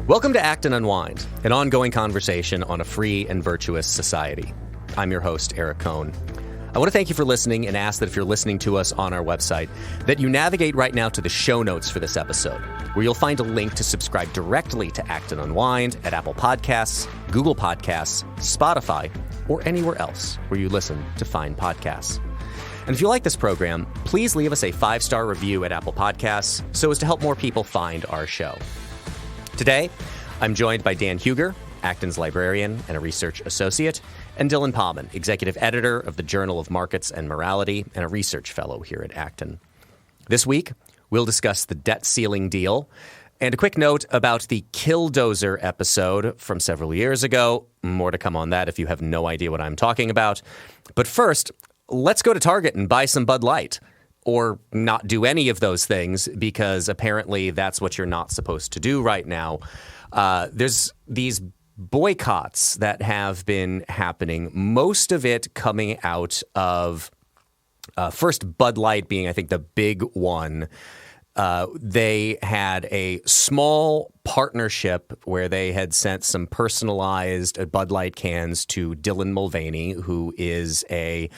Welcome to Act and Unwind, an ongoing conversation on a free and virtuous society. I'm your host, Eric Cohn. I want to thank you for listening and ask that if you're listening to us on our website, that you navigate right now to the show notes for this episode, where you'll find a link to subscribe directly to Act and Unwind at Apple Podcasts, Google Podcasts, Spotify, or anywhere else where you listen to fine podcasts. And if you like this program, please leave us a 5-star review at Apple Podcasts so as to help more people find our show. Today, I'm joined by Dan Huger, Acton's librarian and a research associate, and Dylan Pauman, executive editor of the Journal of Markets and Morality and a research fellow here at Acton. This week, we'll discuss the debt ceiling deal and a quick note about the Killdozer episode from several years ago. More to come on that if you have no idea what I'm talking about. But first, let's go to Target and buy some Bud Light. Or not do any of those things, because apparently that's what you're not supposed to do right now. There's these boycotts that have been happening, most of it coming out of first Bud Light being, I think, the big one. They had a small partnership where they had sent some personalized Bud Light cans to Dylan Mulvaney, who is a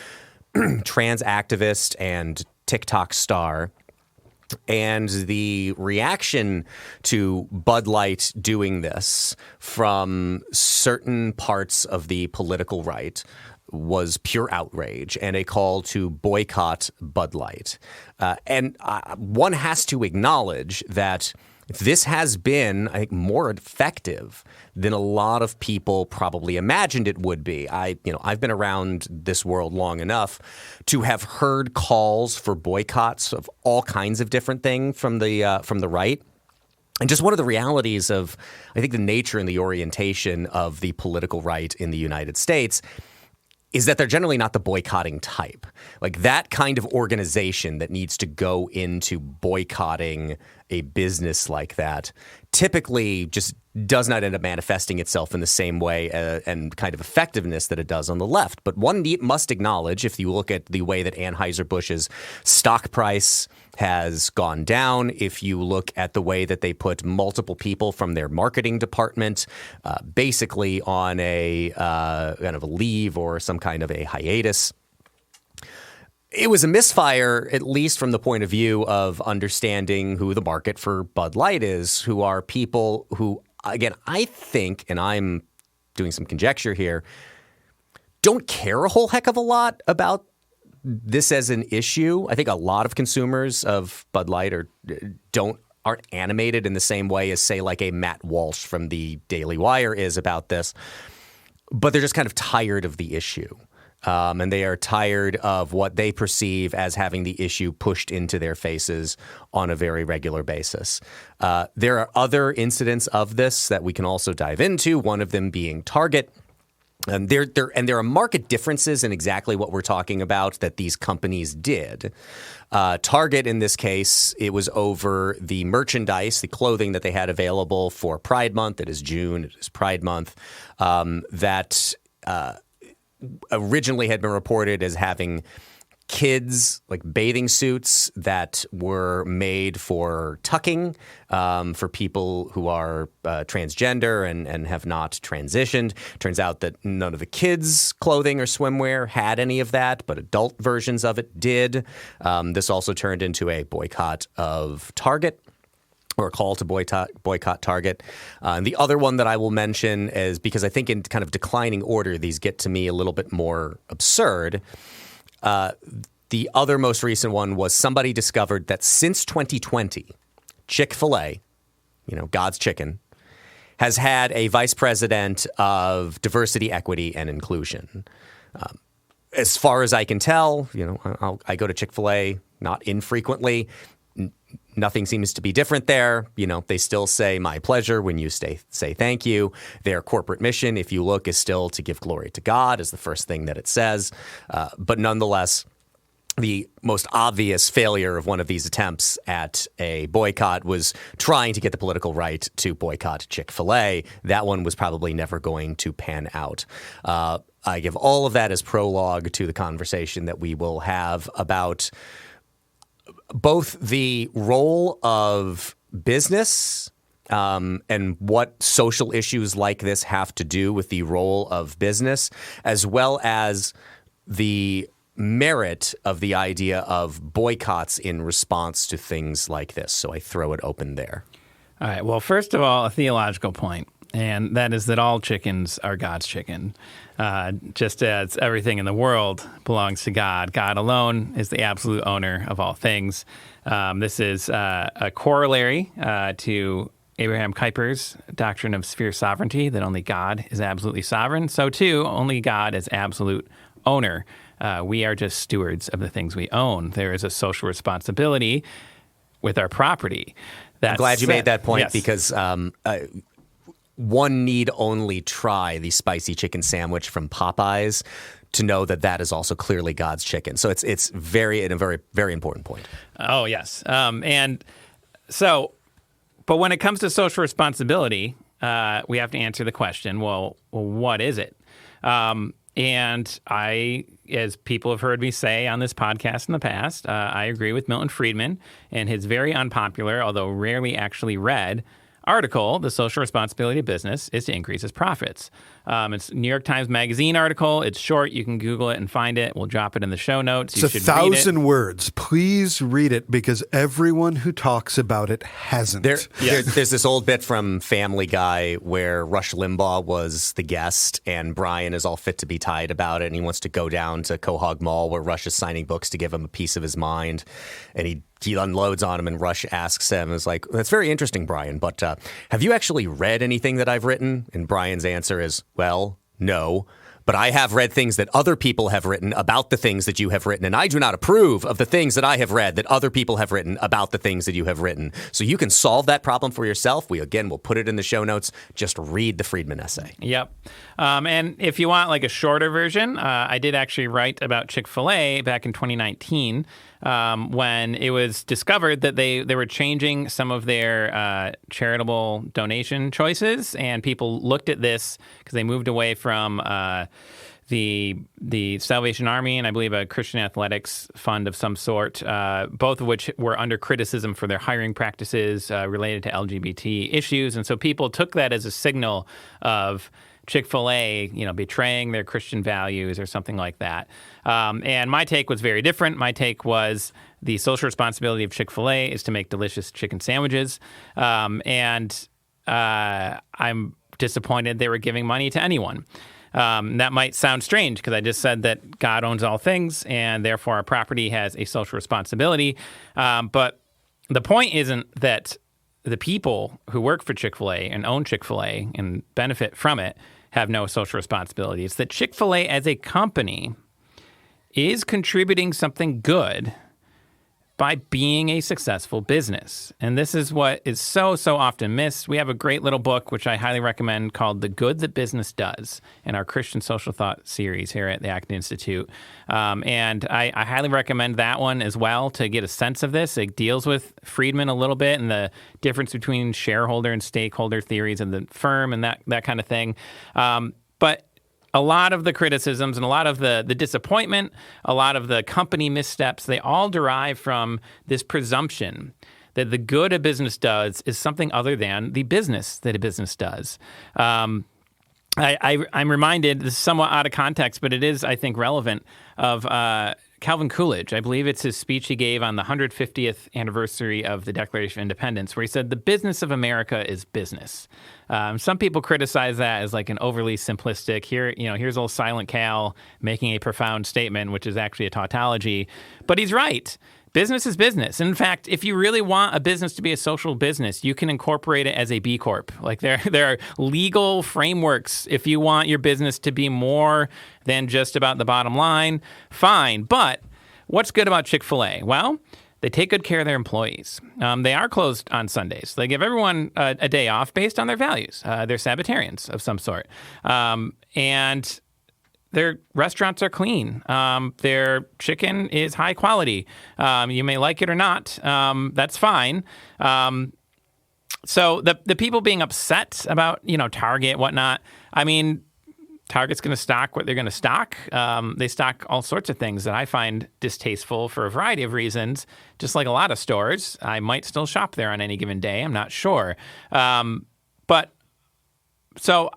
trans activist and TikTok star. And the reaction to Bud Light doing this from certain parts of the political right was pure outrage and a call to boycott Bud Light. And one has to acknowledge that this has been, I think, more effective than a lot of people probably imagined it would be. I've been around this world long enough to have heard calls for boycotts of all kinds of different things from the right. And just one of the realities of, I think, the nature and the orientation of the political right in the United States is that they're generally not the boycotting type. Like that kind of organization that needs to go into boycotting a business like that typically just does not end up manifesting itself in the same way and kind of effectiveness that it does on the left. But one must acknowledge, if you look at the way that Anheuser-Busch's stock price has gone down, if you look at the way that they put multiple people from their marketing department basically on a kind of a leave or some kind of a hiatus, it was a misfire, at least from the point of view of understanding who the market for Bud Light is, who are people who, again, I think, and I'm doing some conjecture here, don't care a whole heck of a lot about this as an issue. I think a lot of consumers of Bud Light aren't animated in the same way as, say, like a Matt Walsh from the Daily Wire is about this, but they're just kind of tired of the issue. And they are tired of what they perceive as having the issue pushed into their faces on a very regular basis. There are other incidents of this that we can also dive into, one of them being Target. And there are market differences in exactly what we're talking about that these companies did. Target, in this case, it was over the merchandise, the clothing that they had available for Pride Month. It is June. It is Pride Month. That originally had been reported as having kids, like bathing suits that were made for tucking for people who are transgender and have not transitioned. Turns out that none of the kids' clothing or swimwear had any of that, but adult versions of it did. This also turned into a boycott of Target, or a call to boycott Target. And the other one that I will mention is, because I think in kind of declining order, these get to me a little bit more absurd. The other most recent one was somebody discovered that since 2020, Chick-fil-A, God's chicken, has had a vice president of diversity, equity, and inclusion. As far as I can tell, I go to Chick-fil-A not infrequently. Nothing seems to be different there. They still say my pleasure when you say thank you. Their corporate mission, if you look, is still to give glory to God, is the first thing that it says. But nonetheless, the most obvious failure of one of these attempts at a boycott was trying to get the political right to boycott Chick-fil-A. That one was probably never going to pan out. I give all of that as prologue to the conversation that we will have about both the role of business and what social issues like this have to do with the role of business, as well as the merit of the idea of boycotts in response to things like this. So I throw it open there. All right. Well, first of all, a theological point, and that is that all chickens are God's chicken. Just as everything in the world belongs to God, God alone is the absolute owner of all things. This is a corollary to Abraham Kuyper's doctrine of sphere sovereignty, that only God is absolutely sovereign. So, too, only God is absolute owner. We are just stewards of the things we own. There is a social responsibility with our property. I'm glad you made that point, yes. Because one need only try the spicy chicken sandwich from Popeyes to know that that is also clearly God's chicken. So it's a very, very important point. Oh, yes. And so, but when it comes to social responsibility, we have to answer the question, well, what is it? And I, as people have heard me say on this podcast in the past, I agree with Milton Friedman and his very unpopular, although rarely actually read, article, The Social Responsibility of Business is to Increase Its Profits. It's a New York Times Magazine article. It's short. You can Google it and find it. We'll drop it in the show notes. It's 1,000 words. Please read it, because everyone who talks about it hasn't. There's this old bit from Family Guy where Rush Limbaugh was the guest and Brian is all fit to be tied about it, and he wants to go down to Quahog Mall where Rush is signing books to give him a piece of his mind, and he unloads on him, and Rush asks him, is like, that's very interesting, Brian, but have you actually read anything that I've written? And Brian's answer is, well, no, but I have read things that other people have written about the things that you have written, and I do not approve of the things that I have read that other people have written about the things that you have written. So you can solve that problem for yourself. We'll put it in the show notes. Just read the Friedman essay. Yep. And if you want like a shorter version, I did actually write about Chick-fil-A back in 2019 when it was discovered that they were changing some of their charitable donation choices, and people looked at this because they moved away from the Salvation Army and I believe a Christian athletics fund of some sort, both of which were under criticism for their hiring practices related to LGBT issues. And so people took that as a signal of Chick-fil-A, betraying their Christian values or something like that. And my take was very different. My take was the social responsibility of Chick-fil-A is to make delicious chicken sandwiches. And I'm disappointed they were giving money to anyone. That might sound strange because I just said that God owns all things and therefore our property has a social responsibility. But the point isn't that the people who work for Chick-fil-A and own Chick-fil-A and benefit from it have no social responsibility. It's that Chick-fil-A as a company is contributing something good by being a successful business. And this is what is so often missed. We have a great little book, which I highly recommend, called The Good That Business Does, in our Christian Social Thought series here at the Acton Institute. And I highly recommend that one as well to get a sense of this. It deals with Friedman a little bit and the difference between shareholder and stakeholder theories of the firm and that kind of thing. But a lot of the criticisms and a lot of the disappointment, a lot of the company missteps, they all derive from this presumption that the good a business does is something other than the business that a business does. I'm reminded, this is somewhat out of context, but it is, I think, relevant, of Calvin Coolidge. I believe it's his speech he gave on the 150th anniversary of the Declaration of Independence, where he said, the business of America is business. Some people criticize that as like an overly simplistic, here's old Silent Cal making a profound statement, which is actually a tautology. But he's right. Business is business. And in fact, if you really want a business to be a social business, you can incorporate it as a B Corp. Like there are legal frameworks if you want your business to be more than just about the bottom line. Fine. But what's good about Chick-fil-A? Well, they take good care of their employees. They are closed on Sundays. They give everyone a day off based on their values. They're Sabbatarians of some sort. And their restaurants are clean. Their chicken is high quality. You may like it or not. That's fine. So the people being upset about, Target, whatnot, I mean, Target's going to stock what they're going to stock. They stock all sorts of things that I find distasteful for a variety of reasons, just like a lot of stores. I might still shop there on any given day. I'm not sure. But so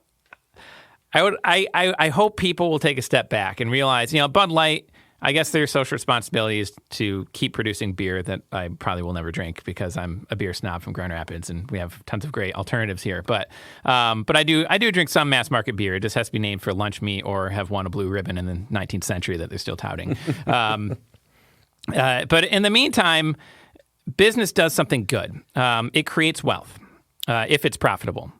I hope people will take a step back and realize, Bud Light, I guess their social responsibility is to keep producing beer that I probably will never drink because I'm a beer snob from Grand Rapids and we have tons of great alternatives here. But I do drink some mass market beer. It just has to be named for lunch meat or have won a blue ribbon in the 19th century that they're still touting. But in the meantime, business does something good. It creates wealth if it's profitable.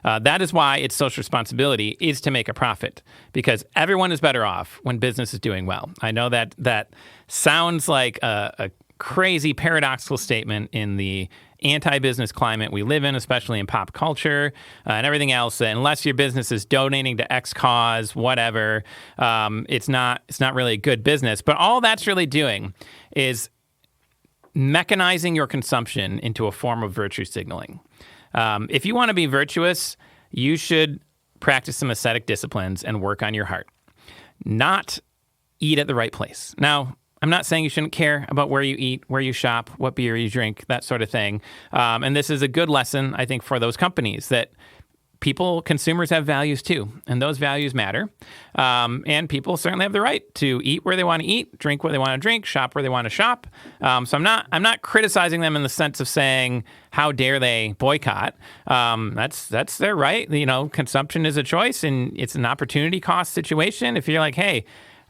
That is why its social responsibility is to make a profit, because everyone is better off when business is doing well. I know that sounds like a crazy paradoxical statement in the anti-business climate we live in, especially in pop culture and everything else. Unless your business is donating to X cause, whatever, it's not really a good business. But all that's really doing is mechanizing your consumption into a form of virtue signaling. If you want to be virtuous, you should practice some ascetic disciplines and work on your heart, not eat at the right place. Now, I'm not saying you shouldn't care about where you eat, where you shop, what beer you drink, that sort of thing. And this is a good lesson, I think, for those companies that consumers have values too, and those values matter. And people certainly have the right to eat where they want to eat, drink where they want to drink, shop where they want to shop. So I'm not criticizing them in the sense of saying, how dare they boycott? That's their right. Consumption is a choice, and it's an opportunity cost situation. If you're like, hey,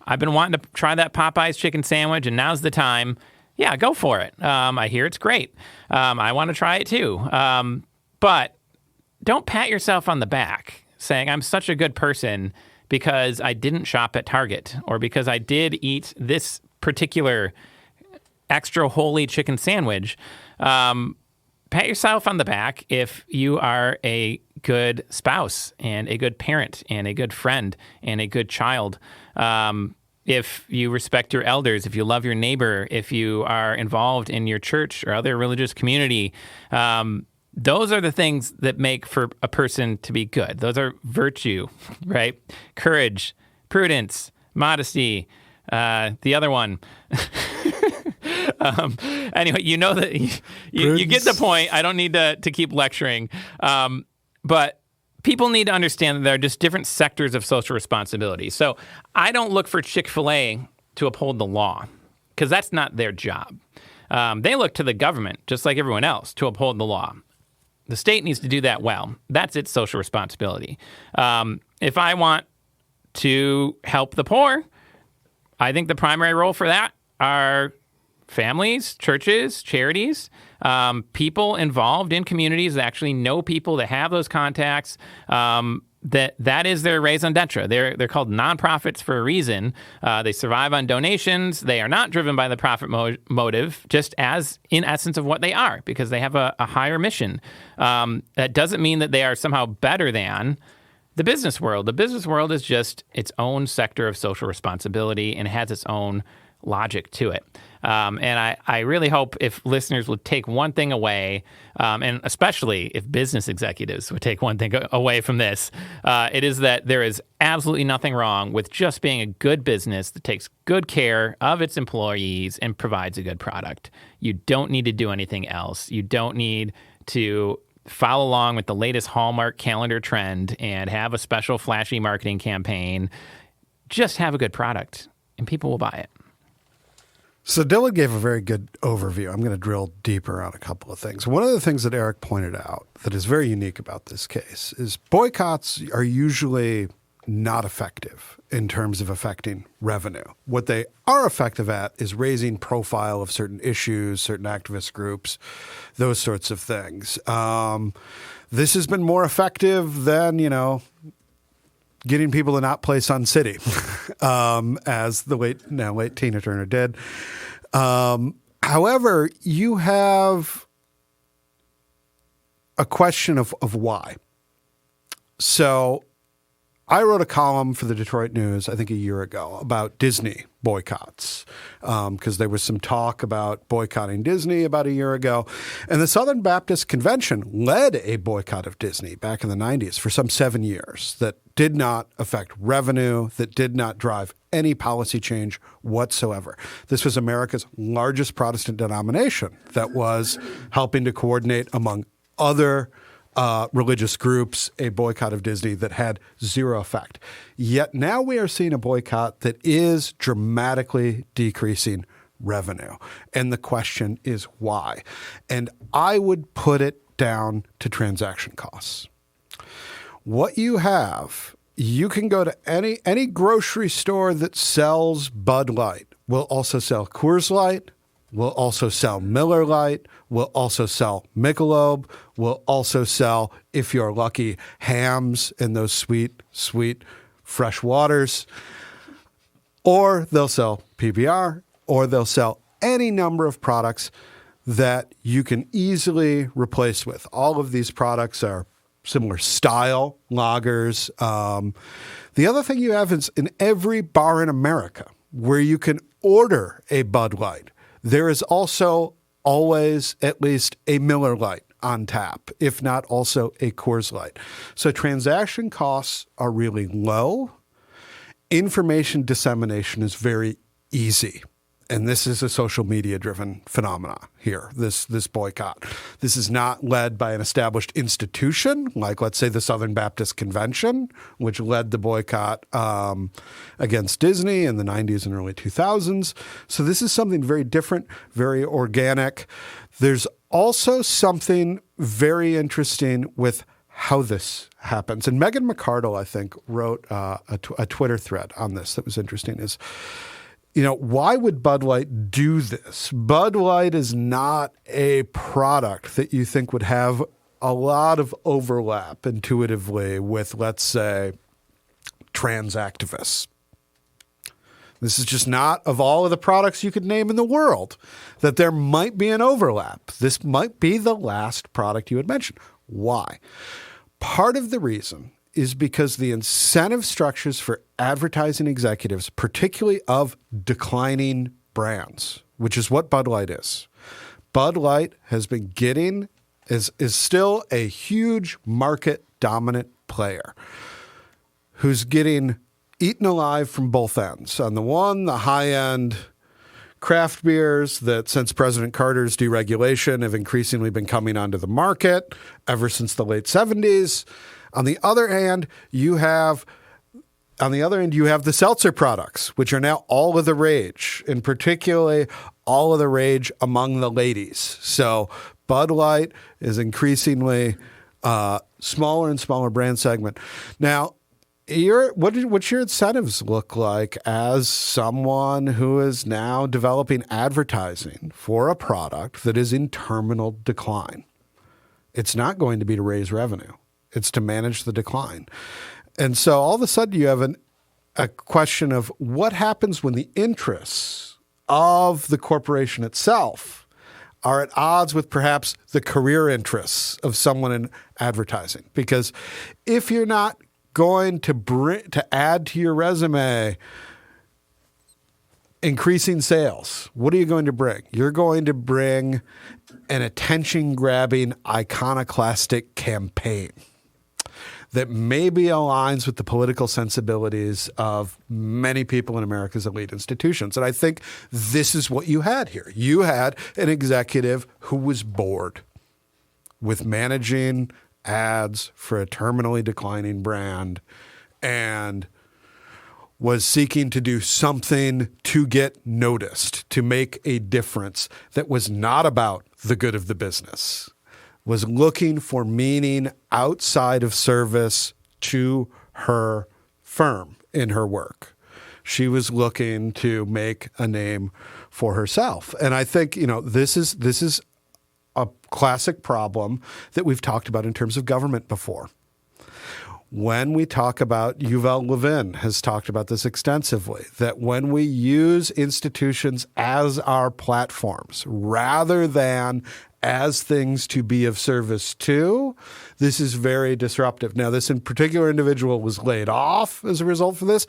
I've been wanting to try that Popeye's chicken sandwich, and now's the time. Yeah, go for it. I hear it's great. I want to try it too. But don't pat yourself on the back saying, I'm such a good person because I didn't shop at Target or because I did eat this particular extra holy chicken sandwich. Pat yourself on the back if you are a good spouse and a good parent and a good friend and a good child. If you respect your elders, if you love your neighbor, if you are involved in your church or other religious community, those are the things that make for a person to be good. Those are virtue, right? Courage, prudence, modesty, the other one. Anyway, that you get the point. I don't need to keep lecturing. But people need to understand that there are just different sectors of social responsibility. So I don't look for Chick-fil-A to uphold the law because that's not their job. They look to the government, just like everyone else, to uphold the law. The state needs to do that well. That's its social responsibility. If I want to help the poor, I think the primary role for that are families, churches, charities, people involved in communities that actually know people that have those contacts. That is their raison d'etre. They're called nonprofits for a reason. They survive on donations. They are not driven by the profit motive, just as in essence of what they are, because they have a higher mission. That doesn't mean that they are somehow better than the business world. The business world is just its own sector of social responsibility and has its own logic to it. And I really hope if listeners would take one thing away, and especially if business executives would take one thing away from this, it is that there is absolutely nothing wrong with just being a good business that takes good care of its employees and provides a good product. You don't need to do anything else. You don't need to follow along with the latest Hallmark calendar trend and have a special flashy marketing campaign. Just have a good product and people will buy it. So Dylan gave a very good overview. I'm going to drill deeper on a couple of things. One of the things that Eric pointed out that is very unique about this case is boycotts are usually not effective in terms of affecting revenue. What they are effective at is raising profile of certain issues, certain activist groups, those sorts of things. This has been more effective than, getting people to not play Sun City, as the late Tina Turner did. However, you have a question of why. So I wrote a column for the Detroit News, I think a year ago, about Disney boycotts, because there was some talk about boycotting Disney about a year ago. And the Southern Baptist Convention led a boycott of Disney back in the 90s for some 7 years that did not affect revenue, that did not drive any policy change whatsoever. This was America's largest Protestant denomination that was helping to coordinate among other religious groups, a boycott of Disney that had zero effect. Yet now we are seeing a boycott that is dramatically decreasing revenue. And the question is why? And I would put it down to transaction costs. What you have, you can go to any grocery store that sells Bud Light, will also sell Coors Light, will also sell Miller Lite, will also sell Michelob, will also sell, if you're lucky, Hams and those sweet, sweet fresh waters. Or they'll sell PBR, or they'll sell any number of products that you can easily replace with. All of these products are similar style lagers. The other thing you have is in every bar in America where you can order a Bud Light, there is also always at least a Miller Lite on tap, if not also a Coors Light. So transaction costs are really low. Information dissemination is very easy. And this is a social media-driven phenomena here, this boycott. This is not led by an established institution, like, let's say, the Southern Baptist Convention, which led the boycott against Disney in the 90s and early 2000s. So this is something very different, very organic. There's also something very interesting with how this happens. And Megan McArdle, I think, wrote a Twitter thread on this that was interesting, is, why would Bud Light do this? Bud Light is not a product that you think would have a lot of overlap intuitively with, let's say, trans activists. This is just not, of all of the products you could name in the world, that there might be an overlap. This might be the last product you would mention. Why? Part of the reason is because the incentive structures for advertising executives, particularly of declining brands, which is what Bud Light is. Bud Light has been getting, is still a huge market dominant player who's getting eaten alive from both ends. On the one, the high end craft beers that since President Carter's deregulation have increasingly been coming onto the market ever since the late 70s. On the other hand, you have the seltzer products, which are now all of the rage, and particularly all of the rage among the ladies. So Bud Light is increasingly smaller and smaller brand segment. Now, what's your incentives look like as someone who is now developing advertising for a product that is in terminal decline? It's not going to be to raise revenue. It's to manage the decline. And so all of a sudden you have a question of what happens when the interests of the corporation itself are at odds with perhaps the career interests of someone in advertising. Because if you're not going to add to your resume increasing sales, what are you going to bring? You're going to bring an attention-grabbing, iconoclastic campaign that maybe aligns with the political sensibilities of many people in America's elite institutions. And I think this is what you had here. You had an executive who was bored with managing ads for a terminally declining brand and was seeking to do something to get noticed, to make a difference that was not about the good of the business, was looking for meaning outside of service to her firm in her work. She was looking to make a name for herself. And I think, this is a classic problem that we've talked about in terms of government before. When we talk about, Yuval Levin has talked about this extensively, that when we use institutions as our platforms rather than as things to be of service to, This is very disruptive. Now, this in particular individual was laid off as a result of this.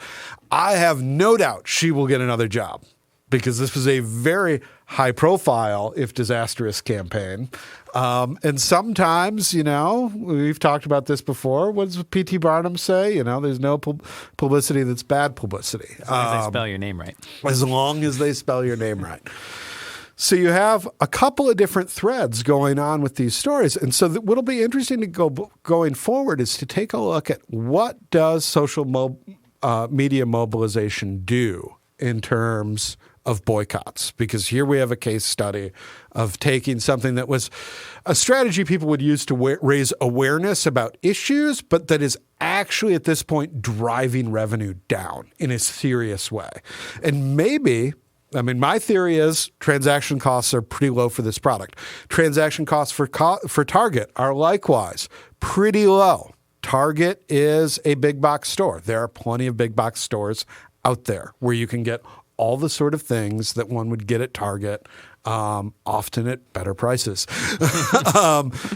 I have no doubt she will get another job because this was a very high profile, if disastrous, campaign. And sometimes, we've talked about this before. What does P.T. Barnum say? There's no publicity that's bad publicity. As long as they spell your name right. As long as they spell your name right. So you have a couple of different threads going on with these stories. And so what'll be interesting to going forward is to take a look at what does social media mobilization do in terms of boycotts, because here we have a case study of taking something that was a strategy people would use to raise awareness about issues, but that is actually at this point driving revenue down in a serious way. And my theory is transaction costs are pretty low for this product. Transaction costs for Target are likewise pretty low. Target is a big box store. There are plenty of big box stores out there where you can get all the sort of things that one would get at Target, often at better prices.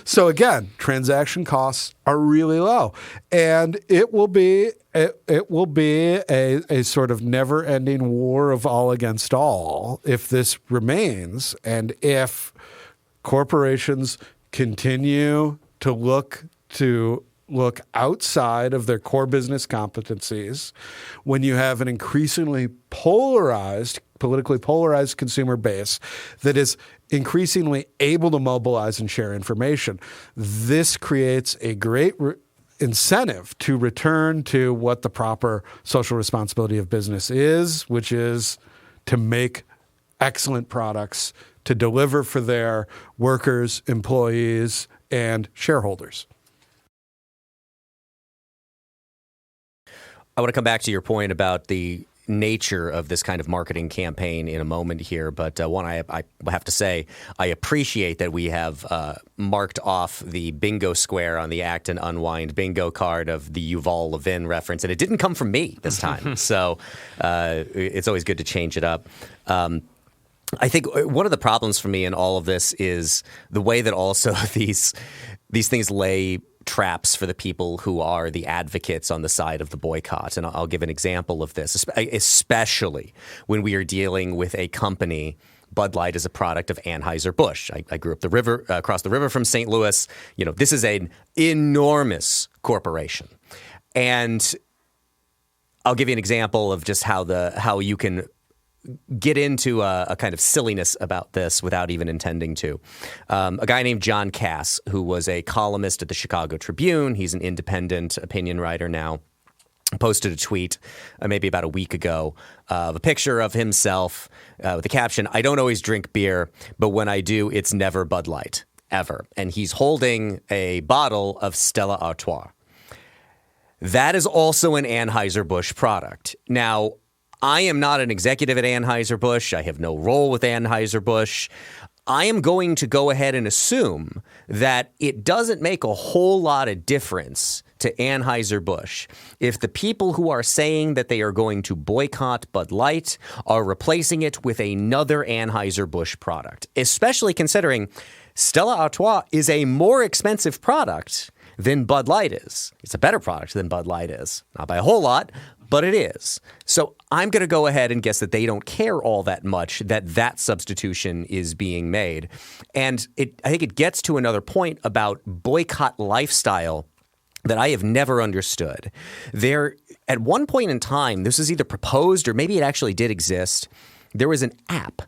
So again, transaction costs are really low, and it will be a sort of never-ending war of all against all if this remains, and if corporations continue to look outside of their core business competencies, when you have an increasingly politically polarized consumer base that is increasingly able to mobilize and share information. This creates a great incentive to return to what the proper social responsibility of business is, which is to make excellent products, to deliver for their workers, employees, and shareholders. I want to come back to your point about the nature of this kind of marketing campaign in a moment here, but one, I have to say, I appreciate that we have marked off the bingo square on the Act and Unwind bingo card of the Yuval Levin reference, and it didn't come from me this time, so it's always good to change it up. I think one of the problems for me in all of this is the way that also these things lay traps for the people who are the advocates on the side of the boycott. And I'll give an example of this, especially when we are dealing with a company. Bud Light is a product of Anheuser-Busch. I grew up across the river from St. Louis. This is an enormous corporation. And I'll give you an example of just how you can get into a kind of silliness about this without even intending to. A guy named John Cass, who was a columnist at the Chicago Tribune, he's an independent opinion writer now, posted a tweet maybe about a week ago of a picture of himself with the caption, "I don't always drink beer, but when I do, it's never Bud Light, ever." And he's holding a bottle of Stella Artois. That is also an Anheuser-Busch product. Now, I am not an executive at Anheuser-Busch. I have no role with Anheuser-Busch. I am going to go ahead and assume that it doesn't make a whole lot of difference to Anheuser-Busch if the people who are saying that they are going to boycott Bud Light are replacing it with another Anheuser-Busch product, especially considering Stella Artois is a more expensive product than Bud Light is. It's a better product than Bud Light is. Not by a whole lot, but it is. So I'm going to go ahead and guess that they don't care all that much that substitution is being made. And I think it gets to another point about boycott lifestyle that I have never understood. At one point in time, this was either proposed or maybe it actually did exist. There was an app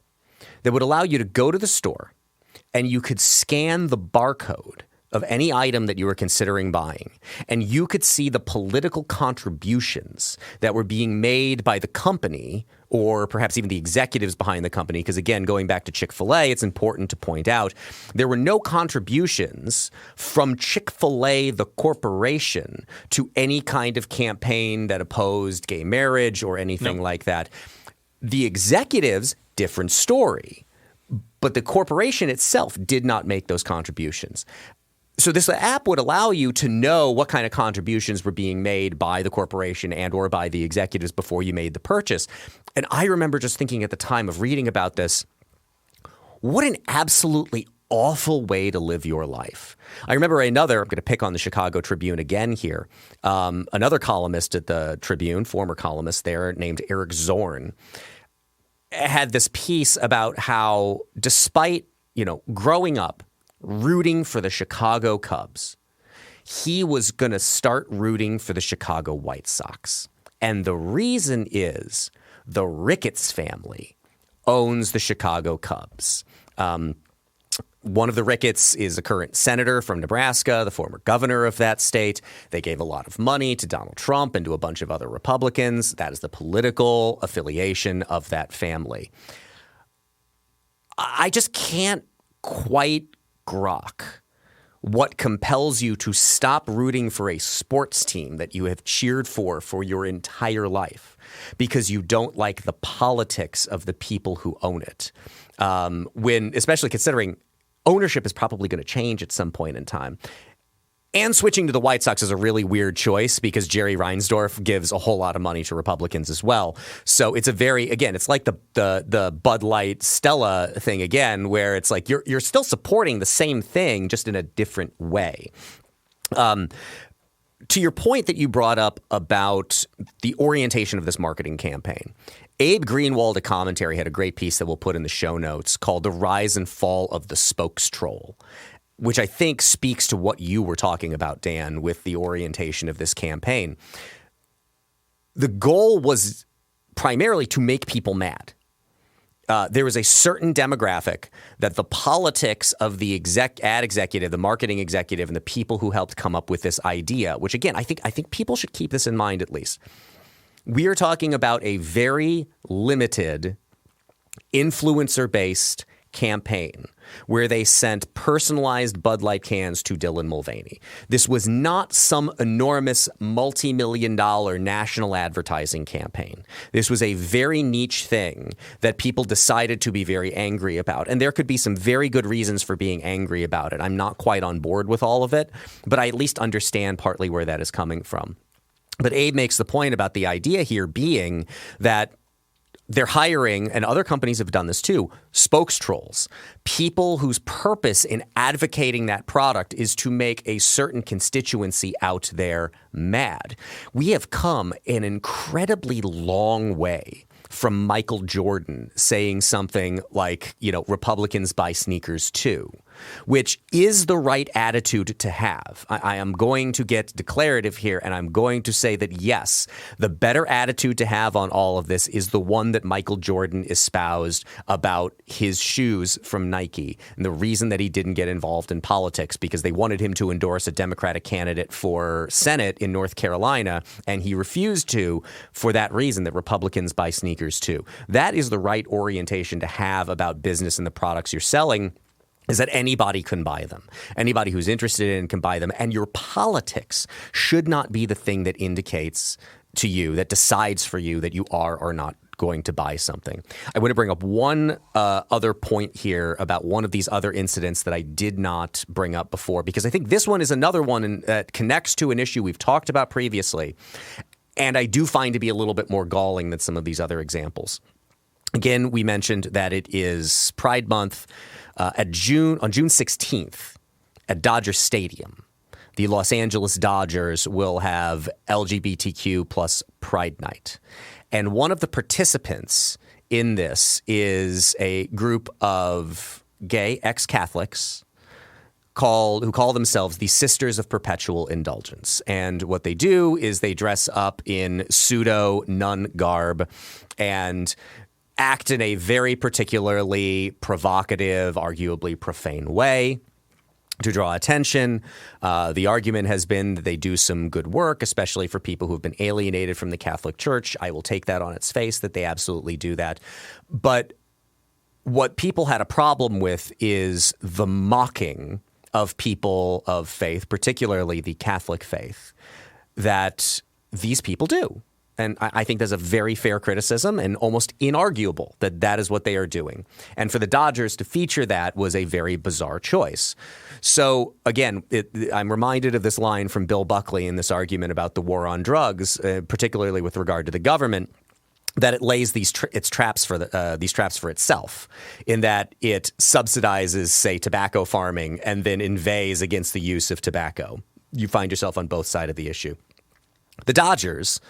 that would allow you to go to the store and you could scan the barcode of any item that you were considering buying, and you could see the political contributions that were being made by the company or perhaps even the executives behind the company. Because again, going back to Chick-fil-A, it's important to point out there were no contributions from Chick-fil-A, the corporation, to any kind of campaign that opposed gay marriage or anything like that. The executives, different story. But the corporation itself did not make those contributions. So this app would allow you to know what kind of contributions were being made by the corporation and or by the executives before you made the purchase. And I remember just thinking at the time of reading about this, what an absolutely awful way to live your life. I remember I'm going to pick on the Chicago Tribune again here, another columnist at the Tribune, former columnist there named Eric Zorn, had this piece about how despite, growing up rooting for the Chicago Cubs, he was going to start rooting for the Chicago White Sox. And the reason is the Ricketts family owns the Chicago Cubs. One of the Ricketts is a current senator from Nebraska, the former governor of that state. They gave a lot of money to Donald Trump and to a bunch of other Republicans. That is the political affiliation of that family. I just can't quite grok what compels you to stop rooting for a sports team that you have cheered for your entire life because you don't like the politics of the people who own it. Especially considering ownership is probably going to change at some point in time. And switching to the White Sox is a really weird choice because Jerry Reinsdorf gives a whole lot of money to Republicans as well. So it's it's like the Bud Light Stella thing again, where it's like you're still supporting the same thing, just in a different way. To your point that you brought up about the orientation of this marketing campaign, Abe Greenwald, a commentary, had a great piece that we'll put in the show notes called The Rise and Fall of the Spokes Troll, which I think speaks to what you were talking about, Dan, with the orientation of this campaign. The goal was primarily to make people mad. There was a certain demographic that the politics of the ad executive, the marketing executive, and the people who helped come up with this idea, which again, I think people should keep this in mind at least. We are talking about a very limited influencer-based campaign where they sent personalized Bud Light cans to Dylan Mulvaney. This was not some enormous multi-million-dollar national advertising campaign. This was a very niche thing that people decided to be very angry about. And there could be some very good reasons for being angry about it. I'm not quite on board with all of it, but I at least understand partly where that is coming from. But Abe makes the point about the idea here being that they're hiring, and other companies have done this too, spokes trolls, people whose purpose in advocating that product is to make a certain constituency out there mad. We have come an incredibly long way from Michael Jordan saying something like, Republicans buy sneakers too, which is the right attitude to have. I am going to get declarative here, and I'm going to say that, yes, the better attitude to have on all of this is the one that Michael Jordan espoused about his shoes from Nike. And the reason that he didn't get involved in politics because they wanted him to endorse a Democratic candidate for Senate in North Carolina, and he refused to for that reason, that Republicans buy sneakers too. That is the right orientation to have about business and the products you're selling, is that anybody can buy them. Anybody who's interested in can buy them. And your politics should not be the thing that indicates to you, that decides for you that you are or not going to buy something. I want to bring up one other point here about one of these other incidents that I did not bring up before, because I think this one is another one that connects to an issue we've talked about previously. And I do find to be a little bit more galling than some of these other examples. Again, we mentioned that it is Pride Month on June 16th at Dodger Stadium. The Los Angeles Dodgers will have LGBTQ plus Pride Night. And one of the participants in this is a group of gay ex-Catholics who call themselves the Sisters of Perpetual Indulgence. And what they do is they dress up in pseudo-nun garb and act in a very particularly provocative, arguably profane way to draw attention. The argument has been that they do some good work, especially for people who have been alienated from the Catholic Church. I will take that on its face that they absolutely do that. But what people had a problem with is the mocking of people of faith, particularly the Catholic faith, that these people do. And I think that's a very fair criticism and almost inarguable that that is what they are doing. And for the Dodgers to feature that was a very bizarre choice. So, again, I'm reminded of this line from Bill Buckley in this argument about the war on drugs, particularly with regard to the government. that it lays these traps for itself, in that it subsidizes, say, tobacco farming and then inveighs against the use of tobacco. You find yourself on both sides of the issue. The Dodgers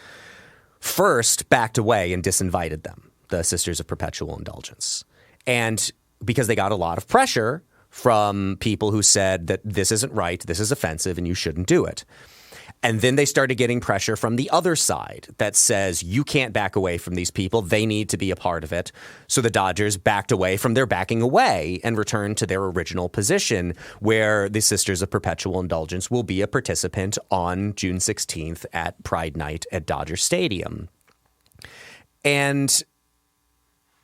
first backed away and disinvited them, the Sisters of Perpetual Indulgence, and because they got a lot of pressure from people who said that this isn't right, this is offensive, and you shouldn't do it. And then they started getting pressure from the other side that says you can't back away from these people. They need to be a part of it. So the Dodgers backed away from their backing away and returned to their original position, where the Sisters of Perpetual Indulgence will be a participant on June 16th at Pride Night at Dodger Stadium. And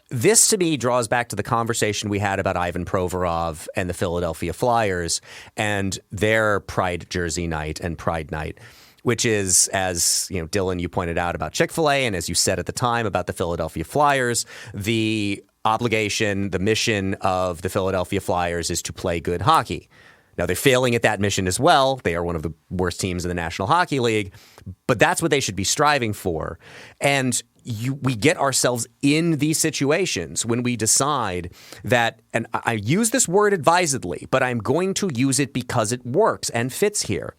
this, to me, draws back to the conversation we had about Ivan Provorov and the Philadelphia Flyers and their Pride Jersey night and Pride Night, which is, as you know, Dylan, you pointed out about Chick-fil-A, and as you said at the time about the Philadelphia Flyers, the obligation, the mission of the Philadelphia Flyers is to play good hockey. Now, they're failing at that mission as well. They are one of the worst teams in the National Hockey League, but that's what they should be striving for. And we get ourselves in these situations when we decide that, and I use this word advisedly, but I'm going to use it because it works and fits here.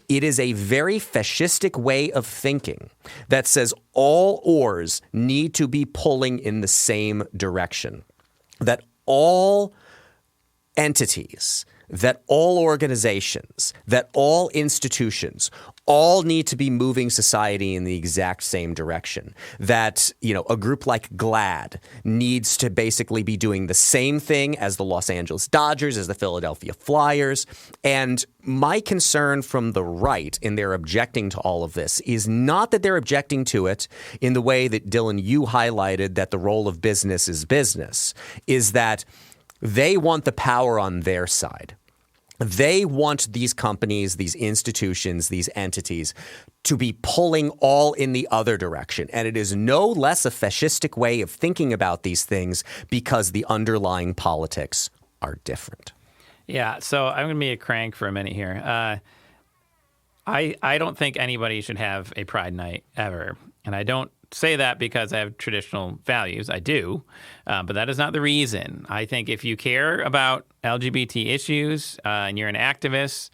It is a very fascistic way of thinking that says all oars need to be pulling in the same direction, that all entities, that all organizations, that all institutions all need to be moving society in the exact same direction. That, you know, a group like GLAAD needs to basically be doing the same thing as the Los Angeles Dodgers, as the Philadelphia Flyers. And my concern from the right in their objecting to all of this is not that they're objecting to it in the way that, Dylan, you highlighted, that the role of business is business, is that they want the power on their side. They want these companies, these institutions, these entities to be pulling all in the other direction. And it is no less a fascistic way of thinking about these things because the underlying politics are different. Yeah, so I'm going to be a crank for a minute here. I don't think anybody should have a Pride Night ever. And I don't say that because I have traditional values. I do, but that is not the reason. I think if you care about LGBT issues and you're an activist,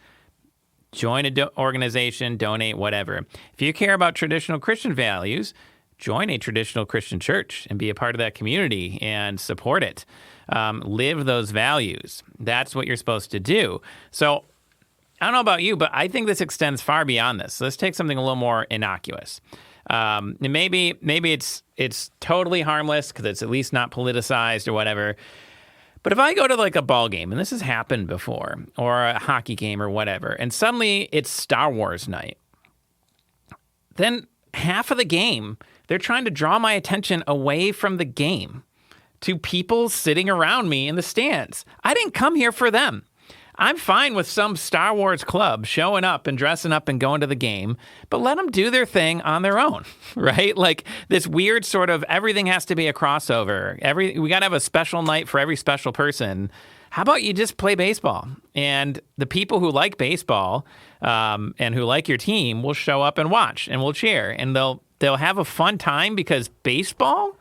join an organization, donate, whatever. If you care about traditional Christian values, join a traditional Christian church and be a part of that community and support it. Live those values. That's what you're supposed to do. So I don't know about you, but I think this extends far beyond this. So let's take something a little more innocuous. And maybe it's totally harmless because it's at least not politicized or whatever. But if I go to like a ball game, and this has happened before, or a hockey game or whatever, and suddenly it's Star Wars night, then half of the game, they're trying to draw my attention away from the game to people sitting around me in the stands. I didn't come here for them. I'm fine with some Star Wars club showing up and dressing up and going to the game, but let them do their thing on their own, right? Like this weird sort of everything has to be a crossover. We got to have a special night for every special person. How about you just play baseball? And the people who like baseball and who like your team will show up and watch and will cheer, and they'll have a fun time because baseball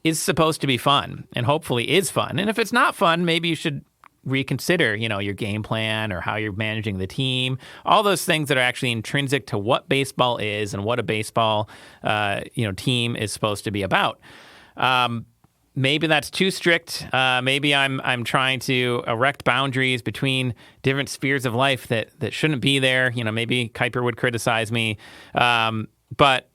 is supposed to be fun and hopefully is fun. And if it's not fun, maybe you should reconsider, your game plan or how you're managing the team, all those things that are actually intrinsic to what baseball is and what a baseball, team is supposed to be about. Maybe that's too strict. Maybe I'm trying to erect boundaries between different spheres of life that shouldn't be there. Maybe Kuiper would criticize me. But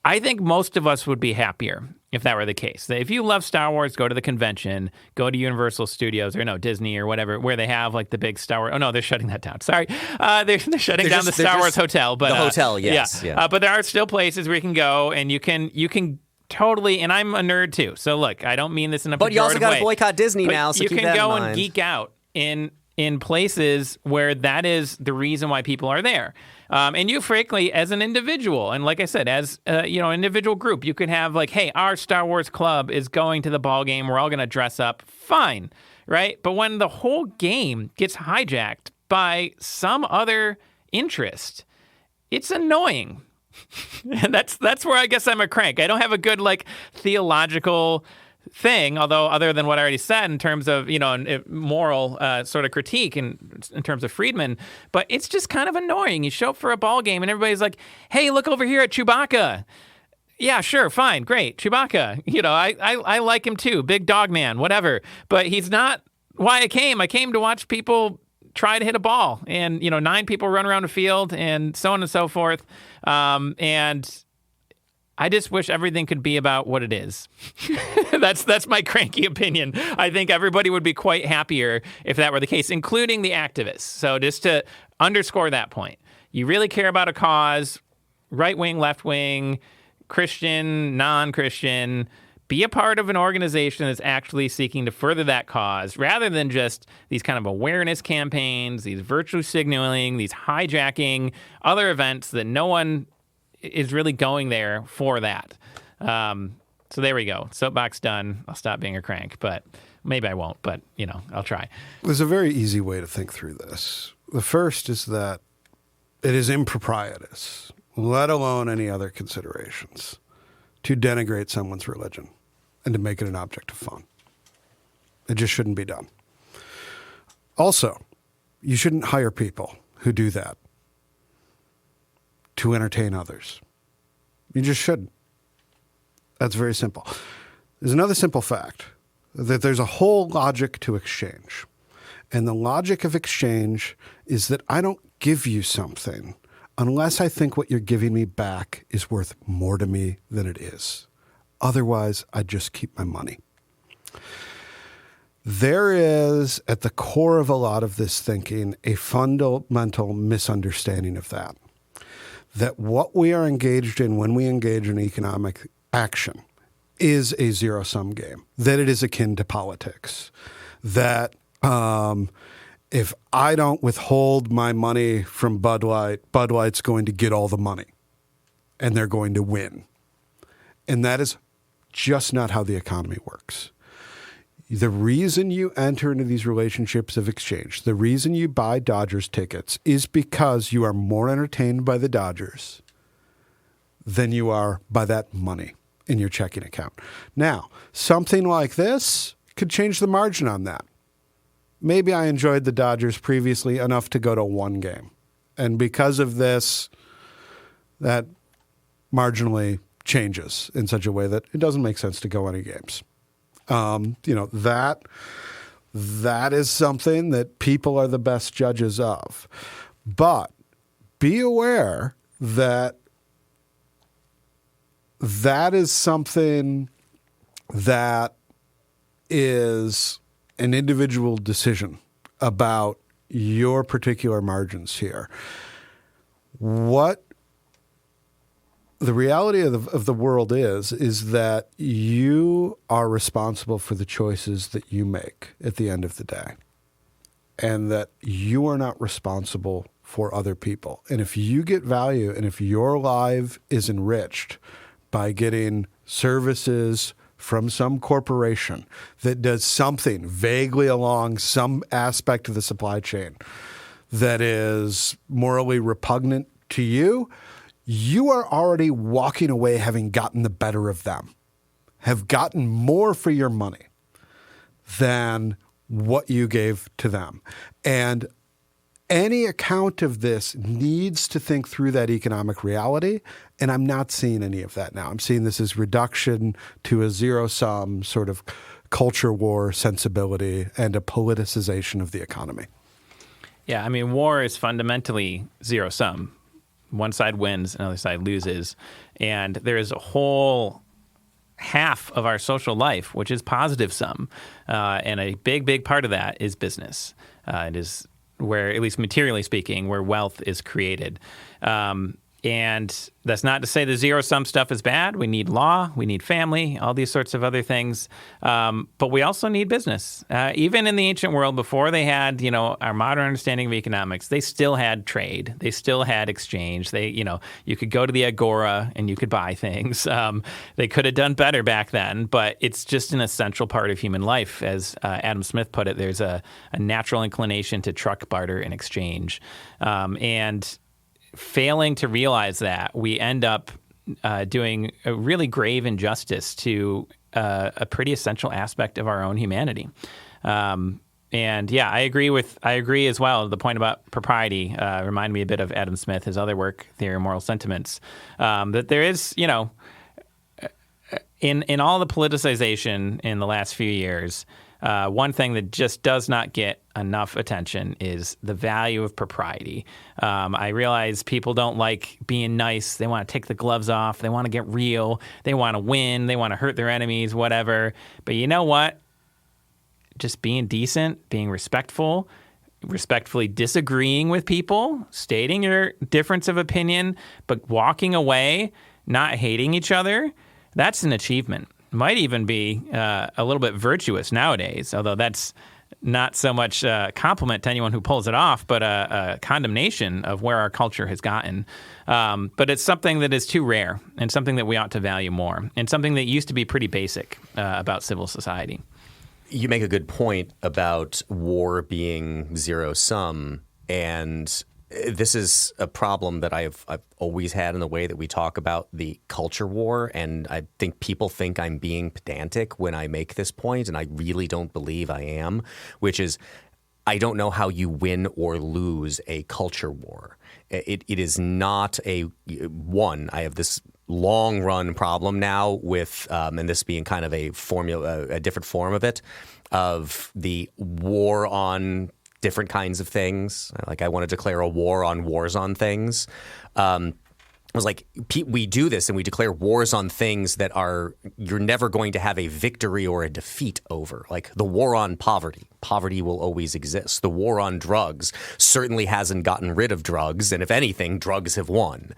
I think most of us would be happier if that were the case. If you love Star Wars, go to the convention, go to Universal Studios or Disney or whatever, where they have like the big Star Wars. Oh no, they're shutting that down. Sorry, they're shutting down the Star Wars hotel. But the hotel, yes, yeah. But there are still places where you can go and you can totally. And I'm a nerd too, so look, I don't mean this in a pejorative way. But you also got to boycott Disney now. So you keep can that go in mind. and geek out in places where that is the reason why people are there. And you, frankly, as an individual, and like I said, as an individual group, you can have like, hey, our Star Wars club is going to the ball game. We're all going to dress up. Fine, right? But when the whole game gets hijacked by some other interest, it's annoying. And that's where I guess I'm a crank. I don't have a good theological thing, although other than what I already said in terms of moral sort of critique in terms of Friedman, but it's just kind of annoying. You show up for a ball game and everybody's like, "Hey, look over here at Chewbacca." Yeah, sure, fine, great, Chewbacca. I like him too, big dog man, whatever. But he's not why I came. I came to watch people try to hit a ball, and 9 people run around a field, and so on and so forth. And I just wish everything could be about what it is. That's my cranky opinion. I think everybody would be quite happier if that were the case, including the activists. So just to underscore that point, you really care about a cause, right wing, left wing, Christian, non-Christian, be a part of an organization that's actually seeking to further that cause rather than just these kind of awareness campaigns, these virtue signaling, these hijacking other events that no one is really going there for that. So there we go. Soapbox done. I'll stop being a crank, but maybe I won't, but I'll try. There's a very easy way to think through this. The first is that it is improprietous, let alone any other considerations, to denigrate someone's religion and to make it an object of fun. It just shouldn't be done. Also, you shouldn't hire people who do that to entertain others. You just shouldn't. That's very simple. There's another simple fact, that there's a whole logic to exchange. And the logic of exchange is that I don't give you something unless I think what you're giving me back is worth more to me than it is. Otherwise, I'd just keep my money. There is, at the core of a lot of this thinking, a fundamental misunderstanding of that. That what we are engaged in when we engage in economic action is a zero-sum game, that it is akin to politics, that if I don't withhold my money from Bud Light, Bud Light's going to get all the money, and they're going to win. And that is just not how the economy works. The reason you enter into these relationships of exchange, the reason you buy Dodgers tickets is because you are more entertained by the Dodgers than you are by that money in your checking account. Now, something like this could change the margin on that. Maybe I enjoyed the Dodgers previously enough to go to one game. And because of this, that marginally changes in such a way that it doesn't make sense to go any games. That is something that people are the best judges of. But be aware that that is something that is an individual decision about your particular margins here. What the reality of the world is that you are responsible for the choices that you make at the end of the day, and that you are not responsible for other people. And if you get value and if your life is enriched by getting services from some corporation that does something vaguely along some aspect of the supply chain that is morally repugnant to you, you are already walking away having gotten the better of them, have gotten more for your money than what you gave to them. And any account of this needs to think through that economic reality, and I'm not seeing any of that now. I'm seeing this as reduction to a zero-sum sort of culture war sensibility and a politicization of the economy. Yeah, I mean, war is fundamentally zero-sum. One side wins, another side loses. And there is a whole half of our social life, which is positive sum. And a big, big part of that is business. It is where, at least materially speaking, where wealth is created. And that's not to say the zero-sum stuff is bad. We need law, we need family, all these sorts of other things. But we also need business. Even in the ancient world, before they had, our modern understanding of economics, they still had trade. They still had exchange. You could go to the agora and you could buy things. They could have done better back then, but it's just an essential part of human life. As Adam Smith put it, there's a natural inclination to truck, barter, and exchange. And failing to realize that, we end up doing a really grave injustice to a pretty essential aspect of our own humanity. And yeah, I agree as well. The point about propriety reminded me a bit of Adam Smith, his other work, Theory of Moral Sentiments, that there is, in all the politicization in the last few years, one thing that just does not get enough attention is the value of propriety. I realize people don't like being nice. They want to take the gloves off. They want to get real. They want to win. They want to hurt their enemies, whatever. But you know what? Just being decent, being respectful, respectfully disagreeing with people, stating your difference of opinion, but walking away, not hating each other, that's an achievement. Might even be a little bit virtuous nowadays, although that's not so much a compliment to anyone who pulls it off, but a condemnation of where our culture has gotten. But it's something that is too rare and something that we ought to value more, and something that used to be pretty basic about civil society. You make a good point about war being zero-sum, and this is a problem that I've always had in the way that we talk about the culture war, and I think people think I'm being pedantic when I make this point, and I really don't believe I am, which is I don't know how you win or lose a culture war. It is not one. I have this long-run problem now with, and this being kind of a different form of it, of the war on different kinds of things. Like I want to declare a war on wars on things. I was like, we do this and we declare wars on things that you're never going to have a victory or a defeat over. Like the war on poverty. Poverty will always exist. The war on drugs certainly hasn't gotten rid of drugs. And if anything, drugs have won.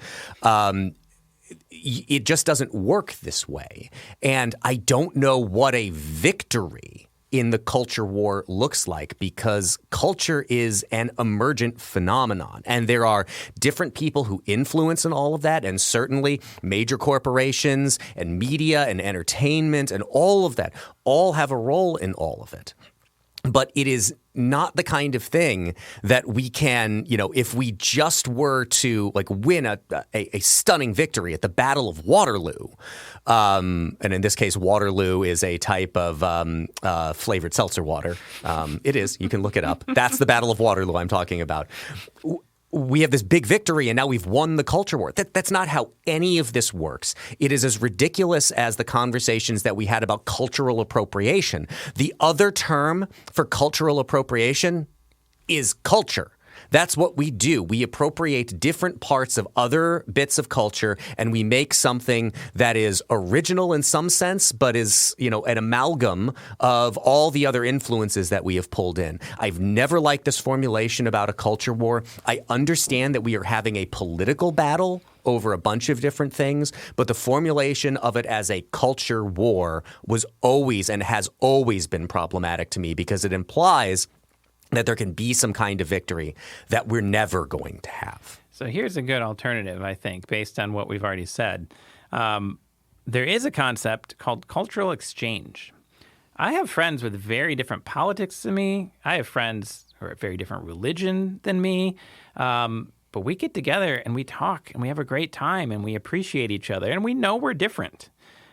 It just doesn't work this way. And I don't know what a victory in the culture war looks like, because culture is an emergent phenomenon. And there are different people who influence in all of that. And certainly major corporations and media and entertainment and all of that all have a role in all of it. But it is not the kind of thing that we can, if we just were to win a stunning victory at the Battle of Waterloo, and in this case, Waterloo is a type of flavored seltzer water. It is. You can look it up. That's the Battle of Waterloo I'm talking about. We have this big victory and now we've won the culture war. That's not how any of this works. It is as ridiculous as the conversations that we had about cultural appropriation. The other term for cultural appropriation is culture. That's what we do. We appropriate different parts of other bits of culture and we make something that is original in some sense, but is, an amalgam of all the other influences that we have pulled in. I've never liked this formulation about a culture war. I understand that we are having a political battle over a bunch of different things, but the formulation of it as a culture war was always and has always been problematic to me, because it implies that there can be some kind of victory that we're never going to have. So here's a good alternative, I think, based on what we've already said. There is a concept called cultural exchange. I have friends with very different politics than me. I have friends who are a very different religion than me. But we get together and we talk and we have a great time and we appreciate each other and we know we're different.